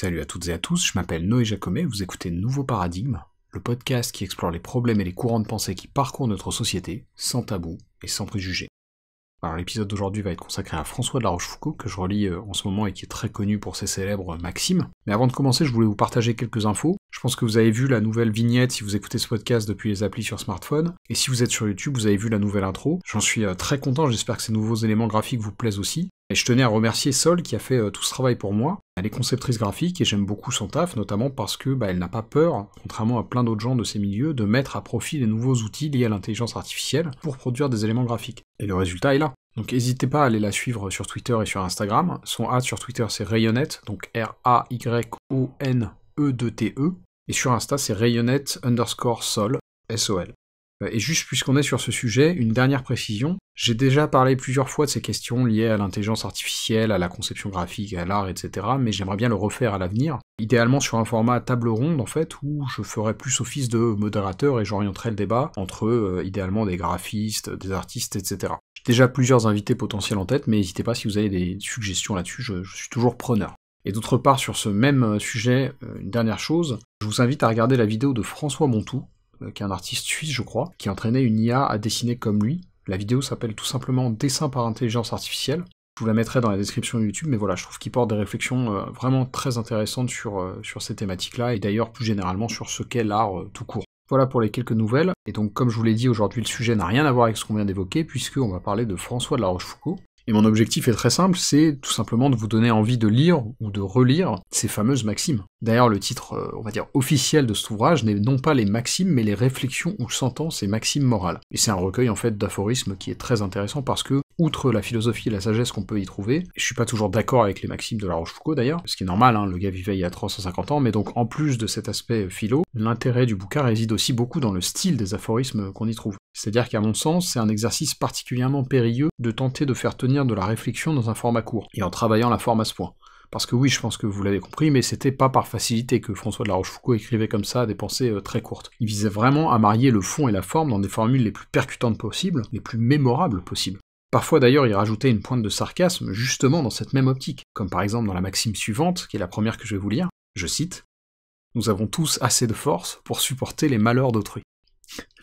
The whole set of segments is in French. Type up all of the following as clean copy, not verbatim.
Salut à toutes et à tous, je m'appelle Noé Jacomet, vous écoutez Nouveau Paradigme, le podcast qui explore les problèmes et les courants de pensée qui parcourent notre société, sans tabou et sans préjugés. Alors l'épisode d'aujourd'hui va être consacré à François de La Rochefoucauld, que je relis en ce moment et qui est très connu pour ses célèbres maximes. Mais avant de commencer, je voulais vous partager quelques infos. Je pense que vous avez vu la nouvelle vignette si vous écoutez ce podcast depuis les applis sur smartphone, et si vous êtes sur YouTube, vous avez vu la nouvelle intro. J'en suis très content, j'espère que ces nouveaux éléments graphiques vous plaisent aussi. Et je tenais à remercier Sol qui a fait tout ce travail pour moi. Elle est conceptrice graphique et j'aime beaucoup son taf, notamment parce que elle n'a pas peur, contrairement à plein d'autres gens de ces milieux, de mettre à profit les nouveaux outils liés à l'intelligence artificielle pour produire des éléments graphiques. Et le résultat est là. Donc n'hésitez pas à aller la suivre sur Twitter et sur Instagram. Son @ sur Twitter c'est Rayonnette, donc R-A-Y-O-N-E-2-T-E. Et sur Insta c'est Rayonnette_Sol, S-O-L. Et juste puisqu'on est sur ce sujet, une dernière précision. J'ai déjà parlé plusieurs fois de ces questions liées à l'intelligence artificielle, à la conception graphique, à l'art, etc. Mais j'aimerais bien le refaire à l'avenir. Idéalement sur un format table ronde, en fait, où je ferais plus office de modérateur et j'orienterais le débat entre, idéalement, des graphistes, des artistes, etc. J'ai déjà plusieurs invités potentiels en tête, mais n'hésitez pas si vous avez des suggestions là-dessus, je suis toujours preneur. Et d'autre part, sur ce même sujet, une dernière chose, je vous invite à regarder la vidéo de François Montou, qui est un artiste suisse, je crois, qui entraînait une IA à dessiner comme lui. La vidéo s'appelle tout simplement Dessin par intelligence artificielle. Je vous la mettrai dans la description de YouTube, mais voilà, je trouve qu'il porte des réflexions vraiment très intéressantes sur ces thématiques-là, et d'ailleurs plus généralement sur ce qu'est l'art tout court. Voilà pour les quelques nouvelles, et donc comme je vous l'ai dit, aujourd'hui le sujet n'a rien à voir avec ce qu'on vient d'évoquer, puisqu'on va parler de François de La Rochefoucauld. Et mon objectif est très simple, c'est tout simplement de vous donner envie de lire ou de relire ces fameuses maximes. D'ailleurs, le titre, on va dire, officiel de cet ouvrage n'est non pas les maximes, mais les réflexions ou sentences et maximes morales. Et c'est un recueil, en fait, d'aphorismes qui est très intéressant parce que, outre la philosophie et la sagesse qu'on peut y trouver, et je suis pas toujours d'accord avec les maximes de La Rochefoucauld d'ailleurs, ce qui est normal, le gars vivait il y a 350 ans, mais donc en plus de cet aspect philo, l'intérêt du bouquin réside aussi beaucoup dans le style des aphorismes qu'on y trouve. C'est-à-dire qu'à mon sens, c'est un exercice particulièrement périlleux de tenter de faire tenir de la réflexion dans un format court, et en travaillant la forme à ce point. Parce que oui, je pense que vous l'avez compris, mais c'était pas par facilité que François de La Rochefoucauld écrivait comme ça des pensées très courtes. Il visait vraiment à marier le fond et la forme dans des formules les plus percutantes possibles, les plus mémorables possibles. Parfois d'ailleurs, il rajoutait une pointe de sarcasme justement dans cette même optique, comme par exemple dans la maxime suivante, qui est la première que je vais vous lire, je cite « Nous avons tous assez de force pour supporter les malheurs d'autrui ».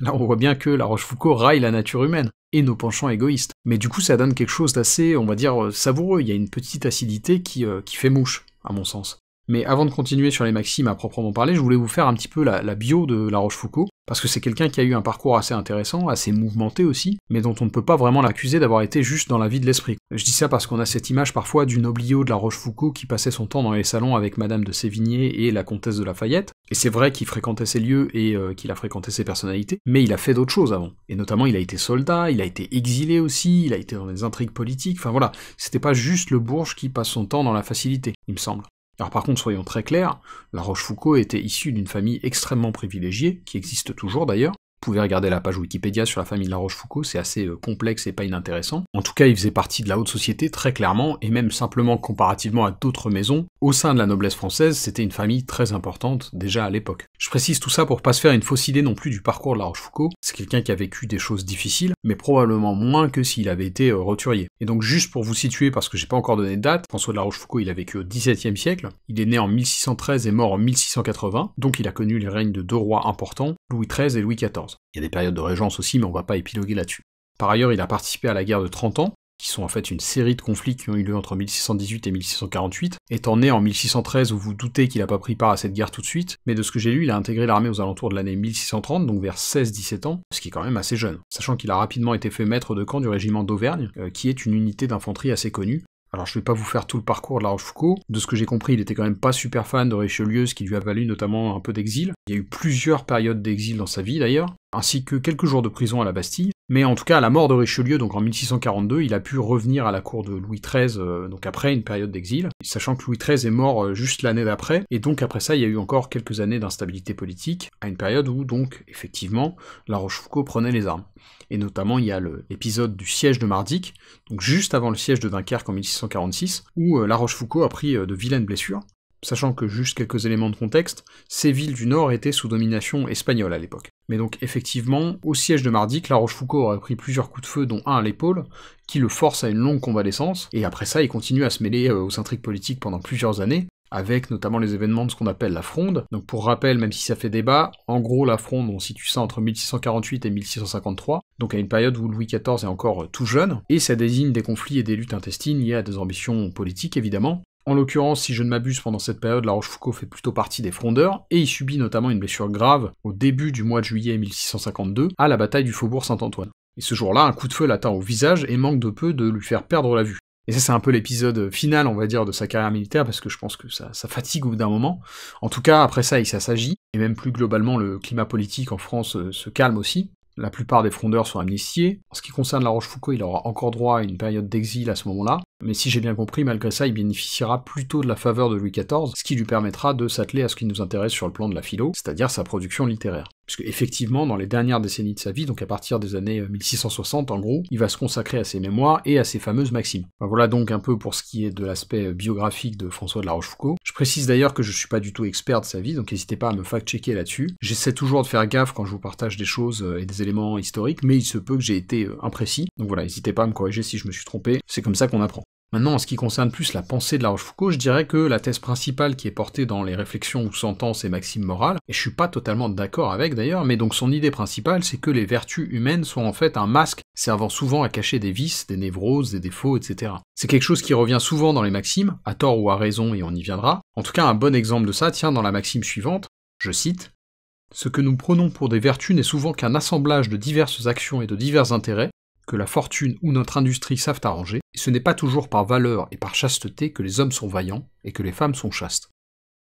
Là on voit bien que La Rochefoucauld raille la nature humaine, et nos penchants égoïstes. Mais du coup ça donne quelque chose d'assez, on va dire, savoureux, il y a une petite acidité qui fait mouche, à mon sens. Mais avant de continuer sur les maximes à proprement parler, je voulais vous faire un petit peu la bio de La Rochefoucauld, parce que c'est quelqu'un qui a eu un parcours assez intéressant, assez mouvementé aussi, mais dont on ne peut pas vraiment l'accuser d'avoir été juste dans la vie de l'esprit. Je dis ça parce qu'on a cette image parfois du nobliau de La Rochefoucauld qui passait son temps dans les salons avec Madame de Sévigné et la comtesse de Lafayette, et c'est vrai qu'il fréquentait ces lieux et qu'il a fréquenté ces personnalités, mais il a fait d'autres choses avant. Et notamment il a été soldat, il a été exilé aussi, il a été dans des intrigues politiques, enfin voilà, c'était pas juste le bourge qui passe son temps dans la facilité, il me semble. Alors par contre, soyons très clairs, La Rochefoucauld était issue d'une famille extrêmement privilégiée, qui existe toujours d'ailleurs. Vous pouvez regarder la page Wikipédia sur la famille de La Rochefoucauld, c'est assez complexe et pas inintéressant. En tout cas, il faisait partie de la haute société très clairement, et même simplement comparativement à d'autres maisons, au sein de la noblesse française, c'était une famille très importante déjà à l'époque. Je précise tout ça pour pas se faire une fausse idée non plus du parcours de La Rochefoucauld, c'est quelqu'un qui a vécu des choses difficiles, mais probablement moins que s'il avait été roturier. Et donc juste pour vous situer, parce que j'ai pas encore donné de date, François de La Rochefoucauld il a vécu au XVIIe siècle, il est né en 1613 et mort en 1680, donc il a connu les règnes de deux rois importants, Louis XIII et Louis XIV. Il y a des périodes de régence aussi, mais on va pas épiloguer là-dessus. Par ailleurs, il a participé à la guerre de 30 ans, qui sont en fait une série de conflits qui ont eu lieu entre 1618 et 1648. Étant né en 1613, vous vous doutez qu'il a pas pris part à cette guerre tout de suite, mais de ce que j'ai lu, il a intégré l'armée aux alentours de l'année 1630, donc vers 16-17 ans, ce qui est quand même assez jeune. Sachant qu'il a rapidement été fait maître de camp du régiment d'Auvergne, qui est une unité d'infanterie assez connue. Alors je vais pas vous faire tout le parcours de La Rochefoucauld, de ce que j'ai compris il était quand même pas super fan de Richelieu, ce qui lui a valu notamment un peu d'exil. Il y a eu plusieurs périodes d'exil dans sa vie d'ailleurs, ainsi que quelques jours de prison à la Bastille, mais en tout cas à la mort de Richelieu, donc en 1642, il a pu revenir à la cour de Louis XIII, donc après une période d'exil, sachant que Louis XIII est mort juste l'année d'après, et donc après ça il y a eu encore quelques années d'instabilité politique, à une période où donc, effectivement, La Rochefoucauld prenait les armes. Et notamment il y a l'épisode du siège de Mardic, donc juste avant le siège de Dunkerque en 1646, où La Rochefoucauld a pris de vilaines blessures, sachant que, juste quelques éléments de contexte, ces villes du Nord étaient sous domination espagnole à l'époque. Mais donc effectivement, au siège de Mardic, La Rochefoucauld aurait pris plusieurs coups de feu, dont un à l'épaule, qui le force à une longue convalescence, et après ça il continue à se mêler aux intrigues politiques pendant plusieurs années, avec notamment les événements de ce qu'on appelle la Fronde. Donc pour rappel, même si ça fait débat, en gros la Fronde, on situe ça entre 1648 et 1653, donc à une période où Louis XIV est encore tout jeune, et ça désigne des conflits et des luttes intestines liées à des ambitions politiques évidemment. En l'occurrence, si je ne m'abuse, pendant cette période, La Rochefoucauld fait plutôt partie des frondeurs, et il subit notamment une blessure grave au début du mois de juillet 1652, à la bataille du faubourg Saint-Antoine. Et ce jour-là, un coup de feu l'atteint au visage et manque de peu de lui faire perdre la vue. Et ça, c'est un peu l'épisode final, on va dire, de sa carrière militaire, parce que je pense que ça fatigue au bout d'un moment. En tout cas, après ça, il s'assagit, et même plus globalement, le climat politique en France se calme aussi. La plupart des frondeurs sont amnistiés. En ce qui concerne La Rochefoucauld, il aura encore droit à une période d'exil à ce moment-là, mais si j'ai bien compris, malgré ça, il bénéficiera plutôt de la faveur de Louis XIV, ce qui lui permettra de s'atteler à ce qui nous intéresse sur le plan de la philo, c'est-à-dire sa production littéraire. Puisque effectivement, dans les dernières décennies de sa vie, donc à partir des années 1660 en gros, il va se consacrer à ses mémoires et à ses fameuses maximes. Voilà donc un peu pour ce qui est de l'aspect biographique de François de La Rochefoucauld. Je précise d'ailleurs que je suis pas du tout expert de sa vie, donc n'hésitez pas à me fact-checker là-dessus. J'essaie toujours de faire gaffe quand je vous partage des choses et des éléments historiques, mais il se peut que j'ai été imprécis, donc voilà, n'hésitez pas à me corriger si je me suis trompé, c'est comme ça qu'on apprend. Maintenant, en ce qui concerne plus la pensée de La Rochefoucauld, je dirais que la thèse principale qui est portée dans les réflexions ou sentences et maximes morales, et je suis pas totalement d'accord avec d'ailleurs, mais donc son idée principale, c'est que les vertus humaines sont en fait un masque servant souvent à cacher des vices, des névroses, des défauts, etc. C'est quelque chose qui revient souvent dans les maximes, à tort ou à raison, et on y viendra. En tout cas, un bon exemple de ça tient dans la maxime suivante, je cite, « Ce que nous prenons pour des vertus n'est souvent qu'un assemblage de diverses actions et de divers intérêts, que la fortune ou notre industrie savent arranger, et ce n'est pas toujours par valeur et par chasteté que les hommes sont vaillants, et que les femmes sont chastes. »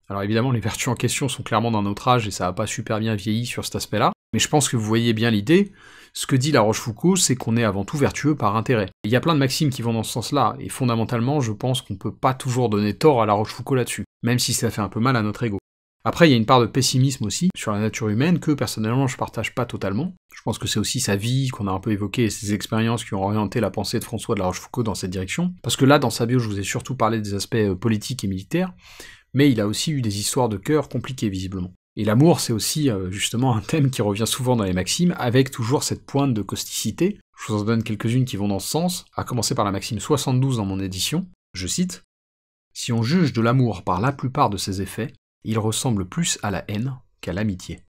Alors évidemment, les vertus en question sont clairement d'un autre âge, et ça a pas super bien vieilli sur cet aspect-là, mais je pense que vous voyez bien l'idée. Ce que dit La Rochefoucauld, c'est qu'on est avant tout vertueux par intérêt. Il y a plein de maximes qui vont dans ce sens-là, et fondamentalement, je pense qu'on peut pas toujours donner tort à La Rochefoucauld là-dessus, même si ça fait un peu mal à notre ego. Après, il y a une part de pessimisme aussi sur la nature humaine que, personnellement, je partage pas totalement. Je pense que c'est aussi sa vie, qu'on a un peu évoqué, et ses expériences qui ont orienté la pensée de François de La Rochefoucauld dans cette direction. Parce que là, dans sa bio, je vous ai surtout parlé des aspects politiques et militaires, mais il a aussi eu des histoires de cœur compliquées, visiblement. Et l'amour, c'est aussi, justement, un thème qui revient souvent dans les maximes, avec toujours cette pointe de causticité. Je vous en donne quelques-unes qui vont dans ce sens, à commencer par la maxime 72 dans mon édition. Je cite, « Si on juge de l'amour par la plupart de ses effets, il ressemble plus à la haine qu'à l'amitié. »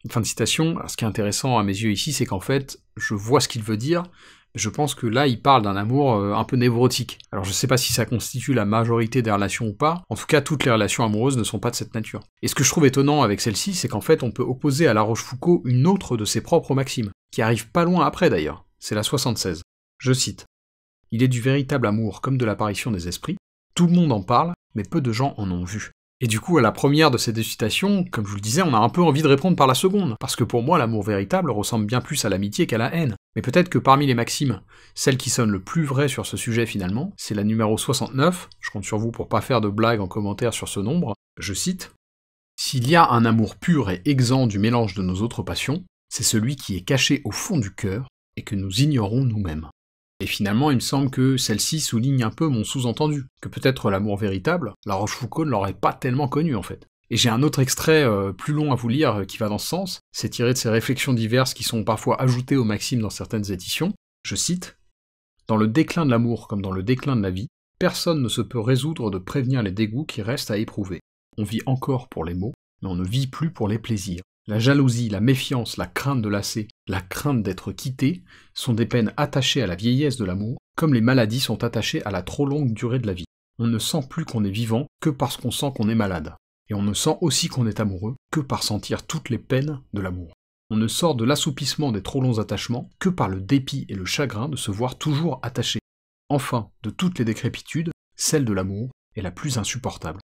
Fin de citation. Ce qui est intéressant à mes yeux ici, c'est qu'en fait, je vois ce qu'il veut dire, je pense que là, il parle d'un amour un peu névrotique. Alors je sais pas si ça constitue la majorité des relations ou pas, en tout cas toutes les relations amoureuses ne sont pas de cette nature. Et ce que je trouve étonnant avec celle-ci, c'est qu'en fait on peut opposer à La Rochefoucauld une autre de ses propres maximes, qui arrive pas loin après d'ailleurs, c'est la 76. Je cite, « Il est du véritable amour comme de l'apparition des esprits, tout le monde en parle, mais peu de gens en ont vu. » Et du coup, à la première de ces deux citations, comme je vous le disais, on a un peu envie de répondre par la seconde, parce que pour moi, l'amour véritable ressemble bien plus à l'amitié qu'à la haine. Mais peut-être que parmi les maximes, celle qui sonne le plus vraie sur ce sujet finalement, c'est la numéro 69, je compte sur vous pour pas faire de blagues en commentaire sur ce nombre, je cite, « S'il y a un amour pur et exempt du mélange de nos autres passions, c'est celui qui est caché au fond du cœur et que nous ignorons nous-mêmes. » Et finalement, il me semble que celle-ci souligne un peu mon sous-entendu, que peut-être l'amour véritable, La Rochefoucauld ne l'aurait pas tellement connu en fait. Et j'ai un autre extrait plus long à vous lire qui va dans ce sens, c'est tiré de ces réflexions diverses qui sont parfois ajoutées aux maximes dans certaines éditions. Je cite, « Dans le déclin de l'amour comme dans le déclin de la vie, personne ne se peut résoudre de prévenir les dégoûts qui restent à éprouver. On vit encore pour les maux, mais on ne vit plus pour les plaisirs. La jalousie, la méfiance, la crainte de lasser, la crainte d'être quitté sont des peines attachées à la vieillesse de l'amour, comme les maladies sont attachées à la trop longue durée de la vie. On ne sent plus qu'on est vivant que parce qu'on sent qu'on est malade. Et on ne sent aussi qu'on est amoureux que par sentir toutes les peines de l'amour. On ne sort de l'assoupissement des trop longs attachements que par le dépit et le chagrin de se voir toujours attaché. Enfin, de toutes les décrépitudes, celle de l'amour est la plus insupportable. »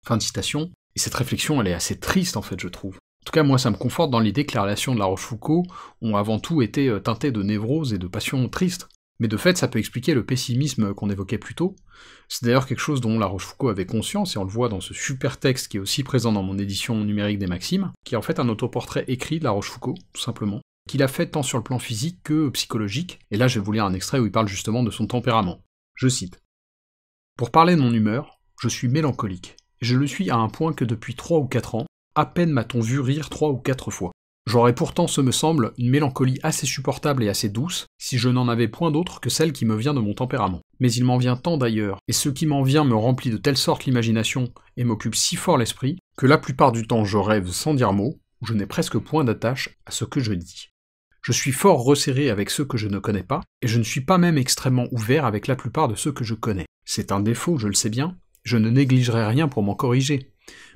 Fin de citation. Et cette réflexion, elle est assez triste en fait, je trouve. En tout cas, moi, ça me conforte dans l'idée que les relations de La Rochefoucauld ont avant tout été teintées de névrose et de passions tristes. Mais de fait, ça peut expliquer le pessimisme qu'on évoquait plus tôt. C'est d'ailleurs quelque chose dont La Rochefoucauld avait conscience, et on le voit dans ce super texte qui est aussi présent dans mon édition numérique des Maximes, qui est en fait un autoportrait écrit de La Rochefoucauld, tout simplement, qu'il a fait tant sur le plan physique que psychologique, et là je vais vous lire un extrait où il parle justement de son tempérament. Je cite. « Pour parler de mon humeur, je suis mélancolique. Je le suis à un point que depuis 3 ou 4 ans, à peine m'a-t-on vu rire 3 ou 4 fois. J'aurais pourtant, ce me semble, une mélancolie assez supportable et assez douce, si je n'en avais point d'autre que celle qui me vient de mon tempérament. Mais il m'en vient tant d'ailleurs, et ce qui m'en vient me remplit de telle sorte l'imagination, et m'occupe si fort l'esprit, que la plupart du temps je rêve sans dire mot, ou je n'ai presque point d'attache à ce que je dis. Je suis fort resserré avec ceux que je ne connais pas, et je ne suis pas même extrêmement ouvert avec la plupart de ceux que je connais. C'est un défaut, je le sais bien, je ne négligerai rien pour m'en corriger.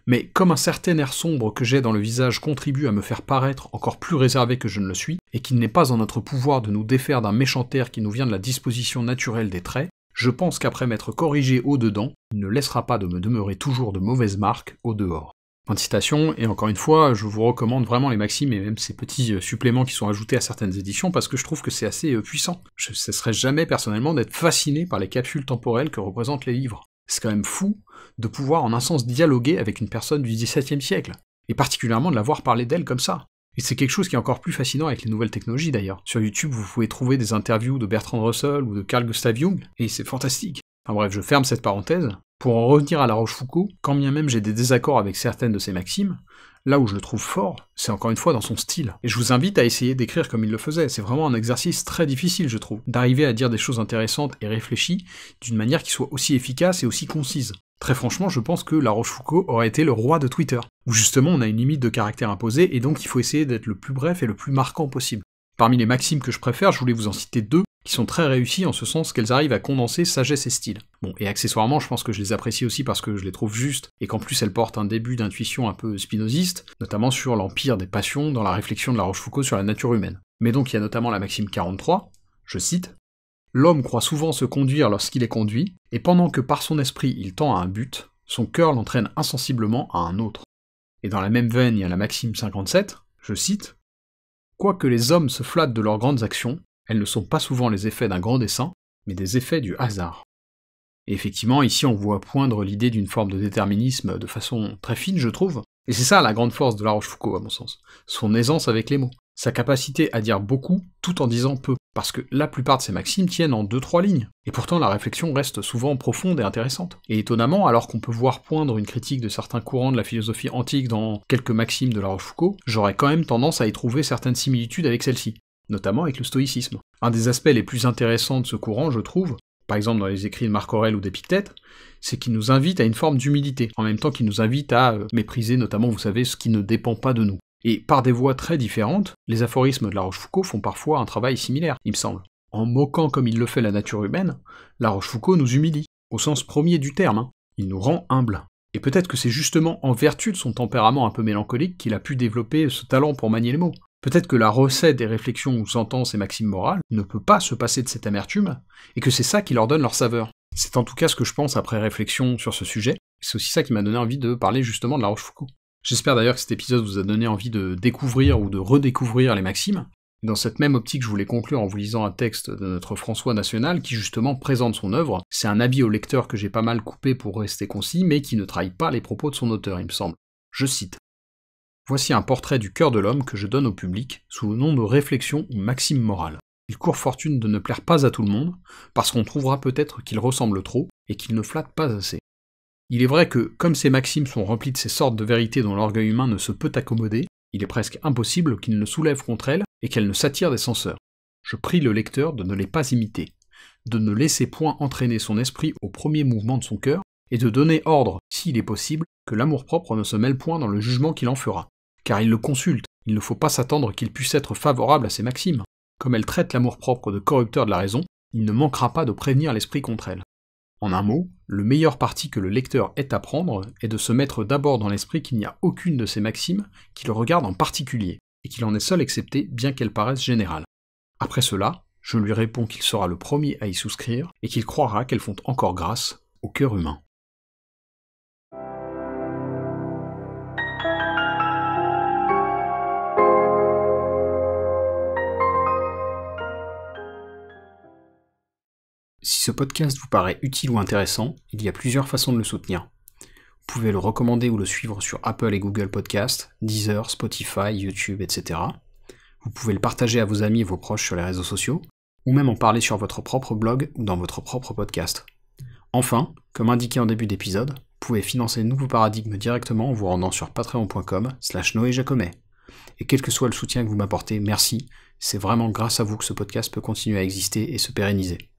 Mais comme un certain air sombre que j'ai dans le visage contribue à me faire paraître encore plus réservé que je ne le suis, et qu'il n'est pas en notre pouvoir de nous défaire d'un méchant air qui nous vient de la disposition naturelle des traits, je pense qu'après m'être corrigé au-dedans, il ne laissera pas de me demeurer toujours de mauvaises marques au-dehors. Fin de citation, et encore une fois, je vous recommande vraiment les maximes et même ces petits suppléments qui sont ajoutés à certaines éditions parce que je trouve que c'est assez puissant. Je ne cesserai jamais personnellement d'être fasciné par les capsules temporelles que représentent les livres. C'est quand même fou de pouvoir en un sens dialoguer avec une personne du XVIIe siècle, et particulièrement de la voir parler d'elle comme ça. Et c'est quelque chose qui est encore plus fascinant avec les nouvelles technologies d'ailleurs. Sur YouTube, vous pouvez trouver des interviews de Bertrand Russell ou de Carl Gustav Jung, et c'est fantastique. Enfin bref, je ferme cette parenthèse. Pour en revenir à La Rochefoucauld, quand bien même j'ai des désaccords avec certaines de ses maximes, là où je le trouve fort, c'est encore une fois dans son style. Et je vous invite à essayer d'écrire comme il le faisait, c'est vraiment un exercice très difficile je trouve, d'arriver à dire des choses intéressantes et réfléchies d'une manière qui soit aussi efficace et aussi concise. Très franchement, je pense que La Rochefoucauld aurait été le roi de Twitter, où justement on a une limite de caractère imposée et donc il faut essayer d'être le plus bref et le plus marquant possible. Parmi les maximes que je préfère, je voulais vous en citer deux, qui sont très réussies en ce sens qu'elles arrivent à condenser sagesse et style. Bon, et accessoirement, je pense que je les apprécie aussi parce que je les trouve justes, et qu'en plus elles portent un début d'intuition un peu spinoziste, notamment sur l'empire des passions dans la réflexion de La Rochefoucauld sur la nature humaine. Mais donc il y a notamment la maxime 43, je cite, « L'homme croit souvent se conduire lorsqu'il est conduit, et pendant que par son esprit il tend à un but, son cœur l'entraîne insensiblement à un autre. » Et dans la même veine, il y a la maxime 57, je cite, « Quoique les hommes se flattent de leurs grandes actions, elles ne sont pas souvent les effets d'un grand dessein, mais des effets du hasard. » Et effectivement, ici on voit poindre l'idée d'une forme de déterminisme de façon très fine, je trouve, et c'est ça la grande force de La Rochefoucauld, à mon sens, son aisance avec les mots, sa capacité à dire beaucoup tout en disant peu, parce que la plupart de ses maximes tiennent en 2-3 lignes, et pourtant la réflexion reste souvent profonde et intéressante. Et étonnamment, alors qu'on peut voir poindre une critique de certains courants de la philosophie antique dans quelques maximes de La Rochefoucauld, j'aurais quand même tendance à y trouver certaines similitudes avec celle-ci, notamment avec le stoïcisme. Un des aspects les plus intéressants de ce courant, je trouve, par exemple dans les écrits de Marc Aurèle ou d'Épictète, c'est qu'il nous invite à une forme d'humilité, en même temps qu'il nous invite à mépriser notamment, vous savez, ce qui ne dépend pas de nous. Et par des voies très différentes, les aphorismes de La Rochefoucauld font parfois un travail similaire, il me semble. En moquant comme il le fait la nature humaine, La Rochefoucauld nous humilie, au sens premier du terme, hein. Il nous rend humbles. Et peut-être que c'est justement en vertu de son tempérament un peu mélancolique qu'il a pu développer ce talent pour manier les mots. Peut-être que la recette des réflexions où s'entendent ces maximes morales ne peut pas se passer de cette amertume, et que c'est ça qui leur donne leur saveur. C'est en tout cas ce que je pense après réflexion sur ce sujet, c'est aussi ça qui m'a donné envie de parler justement de La Rochefoucauld. J'espère d'ailleurs que cet épisode vous a donné envie de découvrir ou de redécouvrir les maximes. Dans cette même optique, je voulais conclure en vous lisant un texte de notre François National qui justement présente son œuvre. C'est un avis au lecteur que j'ai pas mal coupé pour rester concis, mais qui ne trahit pas les propos de son auteur, il me semble. Je cite. « Voici un portrait du cœur de l'homme que je donne au public, sous le nom de réflexion ou maxime morale. Il court fortune de ne plaire pas à tout le monde, parce qu'on trouvera peut-être qu'il ressemble trop, et qu'il ne flatte pas assez. Il est vrai que, comme ces maximes sont remplies de ces sortes de vérités dont l'orgueil humain ne se peut accommoder, il est presque impossible qu'il ne soulève contre elles et qu'elles ne s'attirent des censeurs. Je prie le lecteur de ne les pas imiter, de ne laisser point entraîner son esprit au premier mouvement de son cœur, et de donner ordre, s'il est possible, que l'amour-propre ne se mêle point dans le jugement qu'il en fera. Car il le consulte, il ne faut pas s'attendre qu'il puisse être favorable à ces maximes. Comme elle traite l'amour-propre de corrupteur de la raison, il ne manquera pas de prévenir l'esprit contre elle. En un mot, le meilleur parti que le lecteur ait à prendre est de se mettre d'abord dans l'esprit qu'il n'y a aucune de ces maximes qui le regarde en particulier, et qu'il en est seul excepté bien qu'elles paraissent générales. Après cela, je lui réponds qu'il sera le premier à y souscrire, et qu'il croira qu'elles font encore grâce au cœur humain. Si ce podcast vous paraît utile ou intéressant, il y a plusieurs façons de le soutenir. Vous pouvez le recommander ou le suivre sur Apple et Google Podcasts, Deezer, Spotify, YouTube, etc. Vous pouvez le partager à vos amis et vos proches sur les réseaux sociaux, ou même en parler sur votre propre blog ou dans votre propre podcast. Enfin, comme indiqué en début d'épisode, vous pouvez financer Nouveau Paradigme directement en vous rendant sur patreon.com/NoéJacomet. Et quel que soit le soutien que vous m'apportez, merci. C'est vraiment grâce à vous que ce podcast peut continuer à exister et se pérenniser.